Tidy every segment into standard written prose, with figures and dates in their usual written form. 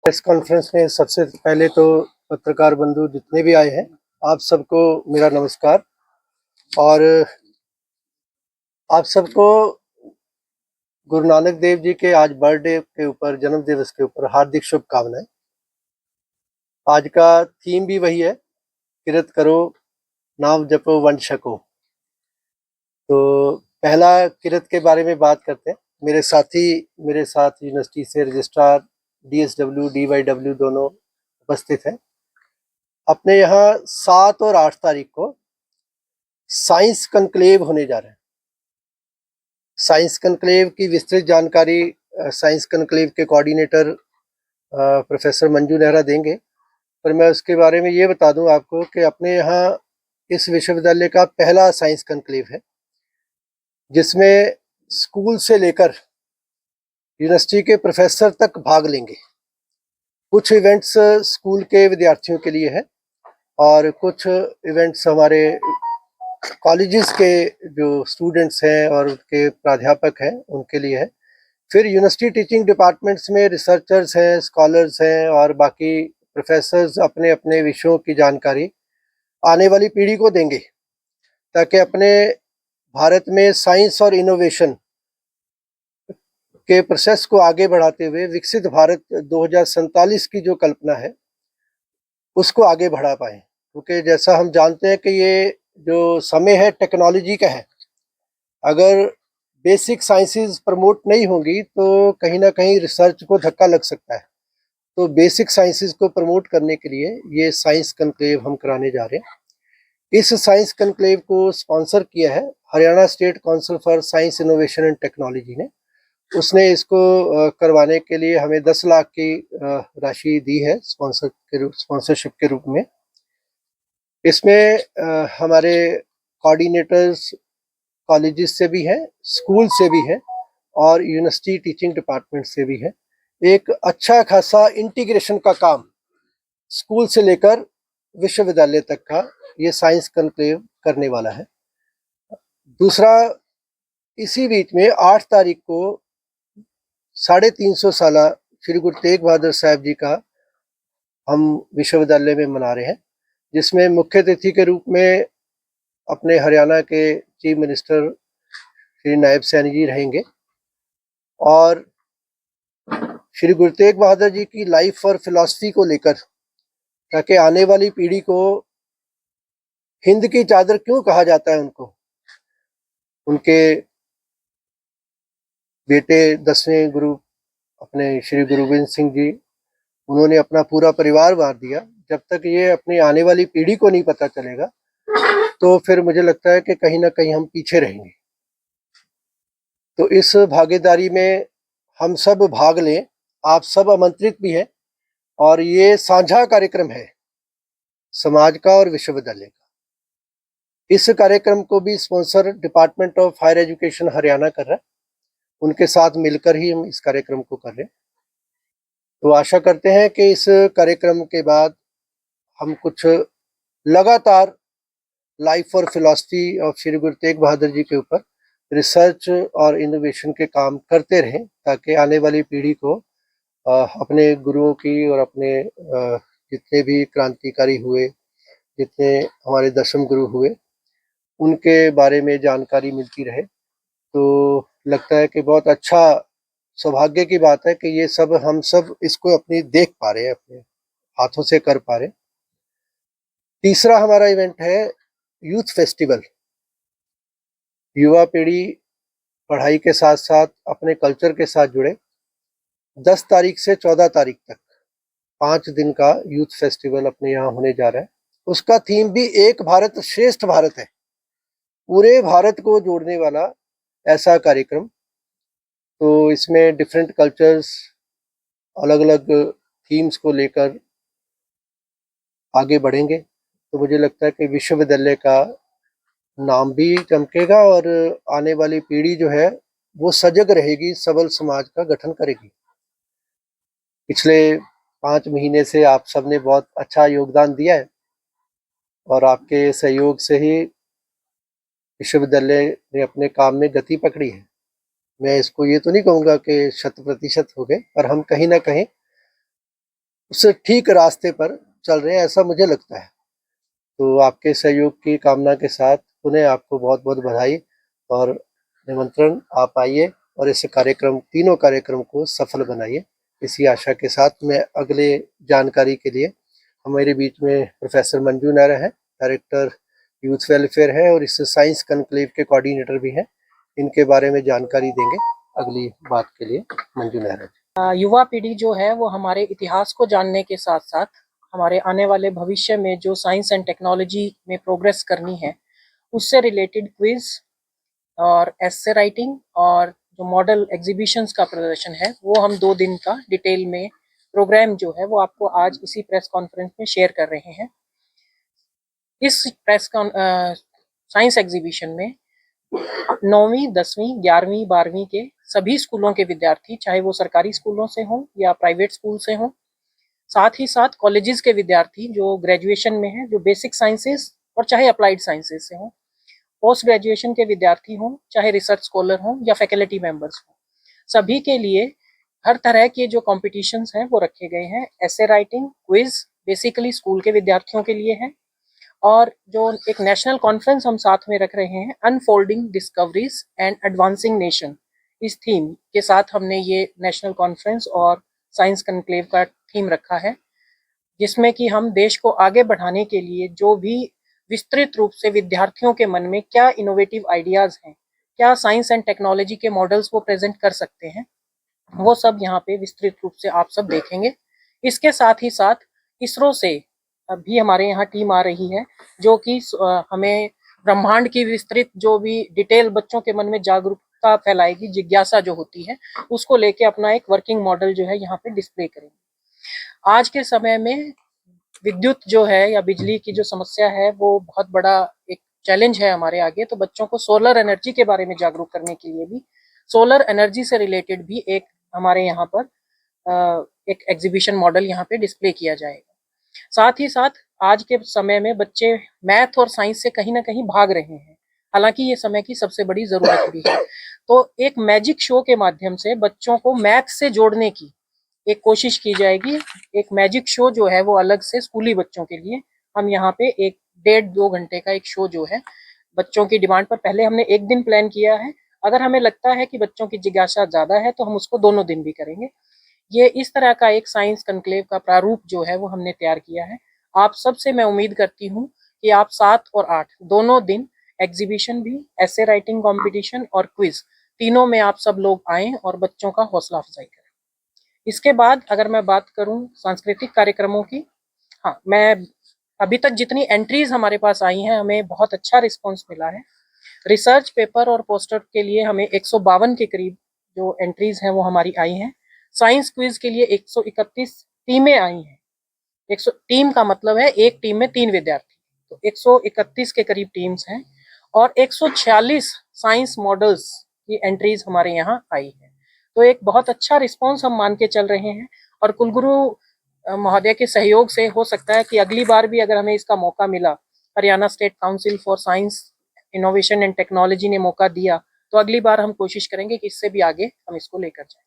Press conference में सबसे पहले तो पत्रकार बंधु जितने भी आए हैं, आप सबको मेरा नमस्कार। और आप सबको गुरु नानक देव जी के आज बर्थडे के ऊपर, जन्म दिवस के ऊपर हार्दिक शुभकामनाएं। आज का थीम भी वही है, किरत करो नाम जपो वंश छको। तो पहला किरत के बारे में बात करते हैं। मेरे साथ यूनिवर्सिटी से रजिस्ट्रार DSW DYW दोनों उपस्थित हैं। अपने यहाँ 7 और 8 तारीख को साइंस कॉन्क्लेव होने जा रहा है। साइंस कॉन्क्लेव की विस्तृत जानकारी साइंस कॉन्क्लेव के कोऑर्डिनेटर प्रोफेसर मंजू नेहरा देंगे, पर मैं उसके बारे में ये बता दूं आपको कि अपने यहाँ इस विश्वविद्यालय का पहला साइंस कॉन्क्लेव है, जिसमें स्कूल से लेकर यूनिवर्सिटी के प्रोफेसर तक भाग लेंगे। कुछ इवेंट्स स्कूल के विद्यार्थियों के लिए है और कुछ इवेंट्स हमारे कॉलेजेस के जो स्टूडेंट्स हैं और उनके प्राध्यापक हैं उनके लिए है। फिर यूनिवर्सिटी टीचिंग डिपार्टमेंट्स में रिसर्चर्स हैं, स्कॉलर्स हैं और बाकी प्रोफेसर्स अपने अपने विषयों की जानकारी आने वाली पीढ़ी को देंगे, ताकि अपने भारत में साइंस और इनोवेशन के प्रोसेस को आगे बढ़ाते हुए विकसित भारत 2047 की जो कल्पना है उसको आगे बढ़ा पाए। क्योंकि जैसा हम जानते हैं कि ये जो समय है टेक्नोलॉजी का है, अगर बेसिक साइंसेस प्रमोट नहीं होंगी तो कहीं ना कहीं रिसर्च को धक्का लग सकता है। तो बेसिक साइंसेस को प्रमोट करने के लिए ये साइंस कॉन्क्लेव हम कराने जा रहे हैं। इस साइंस कॉन्क्लेव को स्पॉन्सर किया है Haryana state council for science innovation and technology ने। उसने इसको करवाने के लिए हमें 10 लाख की राशि दी है स्पॉन्सरशिप के रूप में। इसमें हमारे कोऑर्डिनेटर्स कॉलेजेस से भी हैं, स्कूल से भी हैं और यूनिवर्सिटी टीचिंग डिपार्टमेंट से भी है। एक अच्छा खासा इंटीग्रेशन का काम स्कूल से लेकर विश्वविद्यालय तक का ये साइंस कॉन्क्लेव करने वाला है। दूसरा, इसी बीच में 8 तारीख को 350 साला श्री गुरु तेग बहादुर साहब जी का हम विश्वविद्यालय में मना रहे हैं, जिसमें मुख्य अतिथि के रूप में अपने हरियाणा के चीफ मिनिस्टर श्री नायब सैनी जी रहेंगे और श्री गुरु तेग बहादुर जी की लाइफ और फिलॉसफी को लेकर, ताकि आने वाली पीढ़ी को हिंद की चादर क्यों कहा जाता है, उनके बेटे 10वें गुरु अपने श्री गुरु गोविंद सिंह जी, उन्होंने अपना पूरा परिवार वार दिया। जब तक ये अपनी आने वाली पीढ़ी को नहीं पता चलेगा तो फिर मुझे लगता है कि कहीं ना कहीं हम पीछे रहेंगे। तो इस भागीदारी में हम सब भाग लें, आप सब आमंत्रित भी हैं और ये साझा कार्यक्रम है समाज का और विश्वविद्यालय का। इस कार्यक्रम को भी sponsor department of higher education Haryana कर रहा है, उनके साथ मिलकर ही हम इस कार्यक्रम को कर रहे हैं। तो आशा करते हैं कि इस कार्यक्रम के बाद हम कुछ लगातार लाइफ और फिलॉसफी ऑफ श्री गुरु तेग बहादुर जी के ऊपर रिसर्च और इनोवेशन के काम करते रहें, ताकि आने वाली पीढ़ी को अपने गुरुओं की और अपने जितने भी क्रांतिकारी हुए, जितने हमारे दशम गुरु हुए, उनके बारे में जानकारी मिलती रहे। तो लगता है कि बहुत अच्छा सौभाग्य की बात है कि ये सब हम सब इसको अपनी देख पा रहे हैं, अपने हाथों से कर पा रहे हैं। तीसरा हमारा इवेंट है यूथ फेस्टिवल। युवा पीढ़ी पढ़ाई के साथ साथ अपने कल्चर के साथ जुड़े। 10 तारीख से 14 तारीख तक 5 दिन का यूथ फेस्टिवल अपने यहाँ होने जा रहा है। उसका थीम भी एक भारत श्रेष्ठ भारत है, पूरे भारत को जोड़ने वाला ऐसा कार्यक्रम। तो इसमें डिफरेंट कल्चर्स अलग अलग थीम्स को लेकर आगे बढ़ेंगे। तो मुझे लगता है कि विश्वविद्यालय का नाम भी चमकेगा और आने वाली पीढ़ी जो है वो सजग रहेगी, सबल समाज का गठन करेगी। पिछले 5 महीने से आप सबने बहुत अच्छा योगदान दिया है और आपके सहयोग से ही विश्वविद्यालय ने अपने काम में गति पकड़ी है। मैं इसको ये तो नहीं कहूँगा कि 100% हो गए, पर हम कहीं ना कहीं उससे ठीक रास्ते पर चल रहे हैं, ऐसा मुझे लगता है। तो आपके सहयोग की कामना के साथ पुनः आपको बहुत बहुत बधाई और निमंत्रण। आप आइए और इस कार्यक्रम, तीनों कार्यक्रम को सफल बनाइए। इसी आशा के साथ मैं अगले जानकारी के लिए, हमारे बीच में प्रोफेसर मंजू नायरा है, डायरेक्टर यूथ वेलफेयर है और इस साइंस कॉन्क्लेव के कोऑर्डिनेटर भी हैं। इनके बारे में जानकारी देंगे अगली बात के लिए मंजू नायरा जी। युवा पीढ़ी जो है वो हमारे इतिहास को जानने के साथ साथ हमारे आने वाले भविष्य में जो साइंस एंड टेक्नोलॉजी में प्रोग्रेस करनी है उससे रिलेटेड क्विज और एस्से राइटिंग और जो मॉडल एग्जीबिशंस का प्रदर्शन है वो हम 2 दिन का डिटेल में प्रोग्राम जो है वो आपको आज इसी प्रेस कॉन्फ्रेंस में शेयर कर रहे हैं। इस साइंस एग्जीबिशन में 9वीं 10वीं 11वीं 12वीं के सभी स्कूलों के विद्यार्थी, चाहे वो सरकारी स्कूलों से हों या प्राइवेट स्कूल से हों, साथ ही साथ कॉलेजेस के विद्यार्थी जो ग्रेजुएशन में हैं, जो बेसिक साइंसेस और चाहे अप्लाइड साइंसेस से हों, पोस्ट ग्रेजुएशन के विद्यार्थी हों, चाहे रिसर्च स्कॉलर हों या फैकल्टी मेंबर्स हों, सभी के लिए हर तरह के जो कॉम्पिटिशन्स हैं वो रखे गए हैं। Essay writing, quiz basically school के विद्यार्थियों के लिए है और जो एक नेशनल कॉन्फ्रेंस हम साथ में रख रहे हैं, unfolding discoveries and advancing nation, इस थीम के साथ हमने ये नेशनल कॉन्फ्रेंस और साइंस कॉन्क्लेव का थीम रखा है, जिसमें कि हम देश को आगे बढ़ाने के लिए जो भी विस्तृत रूप से विद्यार्थियों के मन में क्या इनोवेटिव आइडियाज हैं, क्या साइंस एंड टेक्नोलॉजी के मॉडल्स वो प्रेजेंट कर सकते हैं, वो सब यहाँ पे विस्तृत रूप से आप सब देखेंगे। इसके साथ ही साथ इसरो से अभी हमारे यहाँ टीम आ रही है जो कि हमें ब्रह्मांड की विस्तृत जो भी डिटेल बच्चों के मन में जागरूकता फैलाएगी, जिज्ञासा जो होती है उसको लेके अपना एक वर्किंग मॉडल जो है यहाँ पे डिस्प्ले करेंगे। आज के समय में विद्युत जो है या बिजली की जो समस्या है वो बहुत बड़ा एक चैलेंज है हमारे आगे, तो बच्चों को सोलर एनर्जी के बारे में जागरूक करने के लिए भी, सोलर एनर्जी से रिलेटेड भी एक हमारे यहाँ पर एक एग्जीबिशन मॉडल यहाँ पे डिस्प्ले किया जाएगा। साथ ही साथ आज के समय में बच्चे मैथ और साइंस से कहीं ना कहीं भाग रहे हैं, हालांकि ये समय की सबसे बड़ी जरूरत भी है। तो एक मैजिक शो के माध्यम से बच्चों को मैथ से जोड़ने की एक कोशिश की जाएगी। एक मैजिक शो जो है वो अलग से स्कूली बच्चों के लिए हम यहाँ पे एक 1.5-2 घंटे का एक शो जो है बच्चों की डिमांड पर, पहले हमने एक दिन प्लान किया है, अगर हमें लगता है कि बच्चों की जिज्ञासा ज्यादा है तो हम उसको दोनों दिन भी करेंगे। ये इस तरह का एक साइंस कॉन्क्लेव का प्रारूप जो है वो हमने तैयार किया है। आप सबसे मैं उम्मीद करती हूँ कि आप 7 और 8 दोनों दिन एग्जीबिशन भी, ऐसे राइटिंग कंपटीशन और क्विज, तीनों में आप सब लोग आए और बच्चों का हौसला अफजाई करें। इसके बाद अगर मैं बात करूं सांस्कृतिक कार्यक्रमों की, हाँ, मैं अभी तक जितनी एंट्रीज हमारे पास आई हैं हमें बहुत अच्छा रिस्पांस मिला है। रिसर्च पेपर और पोस्टर के लिए हमें 152 के करीब जो एंट्रीज हैं वो हमारी आई हैं। साइंस क्विज के लिए 131 टीमें आई हैं। 100 टीम का मतलब है एक टीम में 3 विद्यार्थी, तो 131 के करीब टीम्स हैं और 146 साइंस मॉडल्स की एंट्रीज हमारे यहाँ आई है। तो एक बहुत अच्छा रिस्पॉन्स हम मान के चल रहे हैं और कुलगुरु महोदय के सहयोग से हो सकता है कि अगली बार भी अगर हमें इसका मौका मिला, Haryana state council for science innovation and technology ने मौका दिया, तो अगली बार हम कोशिश करेंगे कि इससे भी आगे हम इसको लेकर जाएं।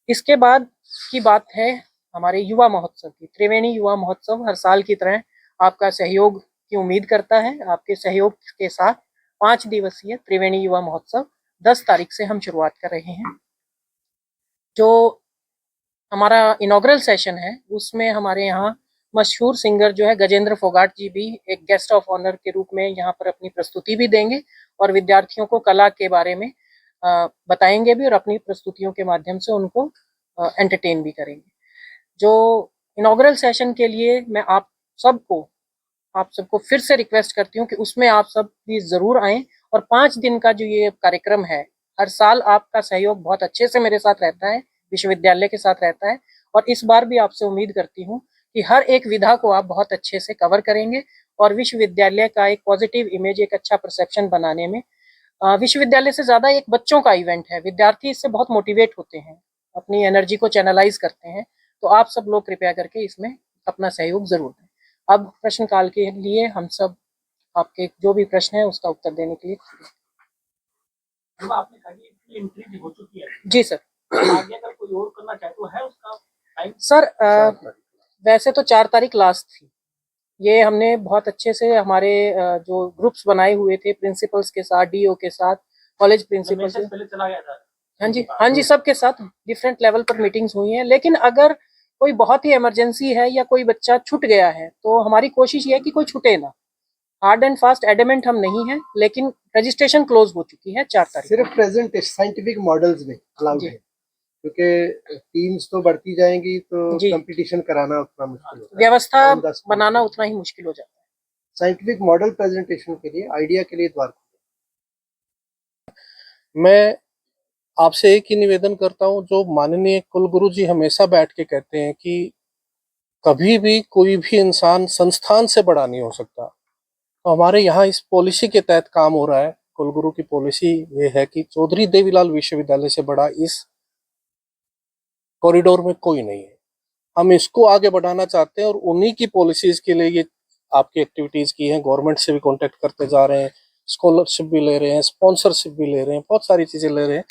इसके बाद की बात है हमारे युवा महोत्सव की। त्रिवेणी युवा महोत्सव हर साल की तरह आपका सहयोग की उम्मीद करता है। आपके सहयोग के साथ 5 दिवसीय त्रिवेणी युवा महोत्सव 10 तारीख से हम शुरुआत कर रहे हैं। जो हमारा इनॉग्रल सेशन है उसमें हमारे यहाँ मशहूर सिंगर जो है गजेंद्र फोगाट जी भी एक गेस्ट ऑफ ऑनर के रूप में यहाँ पर अपनी प्रस्तुति भी देंगे और विद्यार्थियों को कला के बारे में बताएंगे भी और अपनी प्रस्तुतियों के माध्यम से उनको एंटरटेन भी करेंगे। जो इनॉग्रल सेशन के लिए मैं आप सबको फिर से रिक्वेस्ट करती हूँ कि उसमें आप सब भी जरूर आएं और 5 दिन का जो ये कार्यक्रम है, हर साल आपका सहयोग बहुत अच्छे से मेरे साथ रहता है, विश्वविद्यालय के साथ रहता है और इस बार भी आपसे उम्मीद करती हूँ कि हर एक विधा को आप बहुत अच्छे से कवर करेंगे और विश्वविद्यालय का एक पॉजिटिव इमेज, एक अच्छा परसेप्शन बनाने में, विश्वविद्यालय से ज्यादा एक बच्चों का इवेंट है, विद्यार्थी इससे बहुत मोटिवेट होते हैं, अपनी एनर्जी को चैनलाइज करते हैं, तो आप सब लोग कृपया करके इसमें अपना सहयोग जरूर दें। अब प्रश्न काल के लिए हम सब आपके जो भी प्रश्न है उसका उत्तर देने के लिए आपने कहा एंट्री हो चुकी है। जी सर, आगे अगर कोई और करना चाहे तो है उसका टाइम? सर वैसे तो 4 तारीख लास्ट थी। ये हमने बहुत अच्छे से हमारे जो ग्रुप्स बनाए हुए थे प्रिंसिपल्स के साथ, डीओ के साथ, कॉलेज प्रिंसिपल से, पहले चला गया था। हाँ जी, सबके साथ डिफरेंट लेवल पर मीटिंग्स हुई हैं। लेकिन अगर कोई बहुत ही इमरजेंसी है या कोई बच्चा छूट गया है तो हमारी कोशिश ये है कि कोई छूटे ना। हार्ड एंड फास्ट एडमेंट हम नहीं है, लेकिन रजिस्ट्रेशन क्लोज हो चुकी है 4 तारीख। सिर्फ प्रेजेंट साइंटिफिक मॉडल्स में अलाउड जी। है, क्योंकि टीम्स तो बढ़ती जाएंगी तो जी। कंपटीशन कराना उतना मुश्किल होता है। व्यवस्था On the spot. बनाना उतना ही मुश्किल हो जाता है। साइंटिफिक मॉडल प्रेजेंटेशन के लिए, आइडिया के लिए द्वार खुले। मैं आपसे एक ही निवेदन करता हूं, जो माननीय कुलगुरु जी हमेशा बैठ के कहते हैं कि कभी भी कोई भी इंसान संस्थान से बड़ा नहीं हो सकता। तो हमारे यहाँ इस पॉलिसी के तहत काम हो रहा है। कुलगुरु की पॉलिसी ये है कि चौधरी देवीलाल विश्वविद्यालय से बड़ा इस कॉरिडोर में कोई नहीं है। हम इसको आगे बढ़ाना चाहते हैं और उन्हीं की पॉलिसीज के लिए ये आपकी एक्टिविटीज की हैं। गवर्नमेंट से भी कांटेक्ट करते जा रहे हैं, स्कॉलरशिप भी ले रहे हैं, स्पॉन्सरशिप भी ले रहे हैं, बहुत सारी चीजें ले रहे हैं।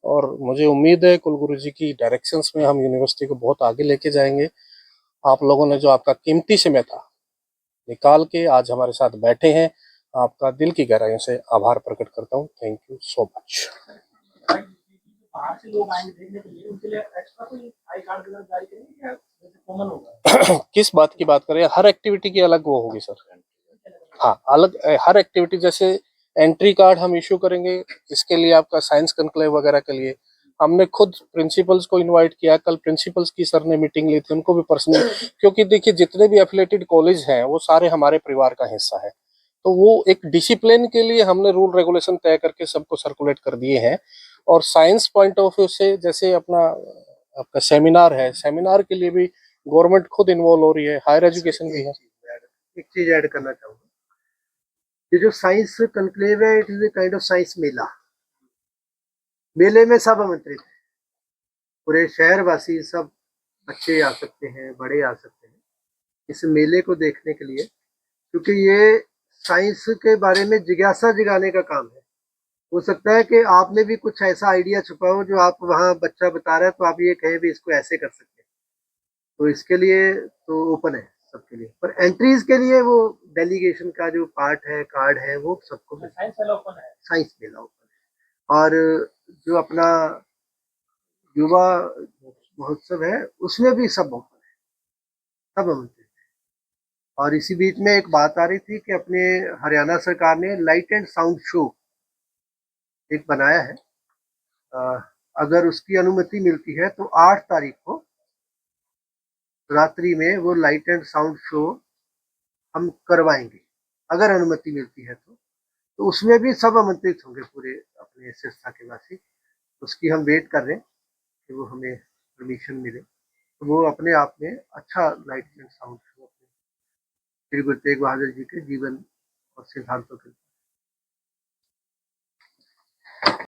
और मुझे उम्मीद है कुलगुरु जी की डायरेक्शंस में हम यूनिवर्सिटी को बहुत आगे लेके जाएंगे। आप लोगों ने जो आपका कीमती समय था निकाल के आज हमारे साथ बैठे हैं, आपका दिल की गहराइयों से आभार प्रकट करता हूँ। Thank you so much. बाहर से लोग आएंगे देखने के लिए, उनके लिए एक्स्ट्रा कोई आई कार्ड वगैरह जारी करेंगे या जैसे कॉमन होगा? किस बात की बात करें? हर एक्टिविटी की अलग वो होगी सर। हाँ, अलग हर एक्टिविटी, जैसे एंट्री कार्ड हम इशू करेंगे इसके लिए, आपका साइंस कॉन्क्लेव वगैरह के लिए हमने खुद प्रिंसिपल्स को इनवाइट किया। कल प्रिंसिपल्स की सर ने मीटिंग ली थी, उनको भी पर्सनली, क्योंकि देखिए जितने भी एफिलेटेड कॉलेज हैं वो सारे हमारे परिवार का हिस्सा है। तो वो एक डिसिप्लिन के लिए हमने रूल रेगुलेशन तय करके सबको सर्कुलेट कर दिए हैं। और साइंस पॉइंट ऑफ व्यू से, जैसे अपना आपका सेमिनार है, सेमिनार के लिए भी गवर्नमेंट खुद इन्वॉल्व हो रही है, हायर एजुकेशन भी है। एक चीज ऐड करना चाहूंगा, ये जो साइंस कॉन्क्लेव है, it is a kind of science mela. मेले में सब आमंत्रित है, पूरे शहरवासी, सब बच्चे आ सकते हैं, बड़े आ सकते हैं इस मेले को देखने के लिए, क्योंकि ये साइंस के बारे में जिज्ञासा जगाने का काम है। हो सकता है कि आप में भी कुछ ऐसा आइडिया छुपा हो जो आप वहाँ बच्चा बता रहा है तो आप ये कहें भी इसको ऐसे कर सकते हैं। तो इसके लिए तो ओपन है सबके लिए, पर एंट्रीज के लिए वो डेलीगेशन का जो पार्ट है, कार्ड है, वो सबको साइंस मेला ओपन है। साइंस मेला ओपन है। और जो अपना युवा महोत्सव है उसमें भी सब ओपन है, सब आमंत्रित है। और इसी बीच में एक बात आ रही थी कि अपने हरियाणा सरकार ने लाइट एंड साउंड शो एक बनाया है। अगर उसकी अनुमति मिलती है तो 8 तारीख को रात्रि में वो लाइट एंड साउंड शो हम करवाएंगे, अगर अनुमति मिलती है तो उसमें भी सब आमंत्रित होंगे, पूरे अपने संस्था के वासी। उसकी हम वेट कर रहे हैं कि वो हमें परमिशन मिले, तो वो अपने आप में अच्छा लाइट एंड साउंड शो अपने श्री गुरु तेग बहादुर जी के जीवन और सिद्धांतों के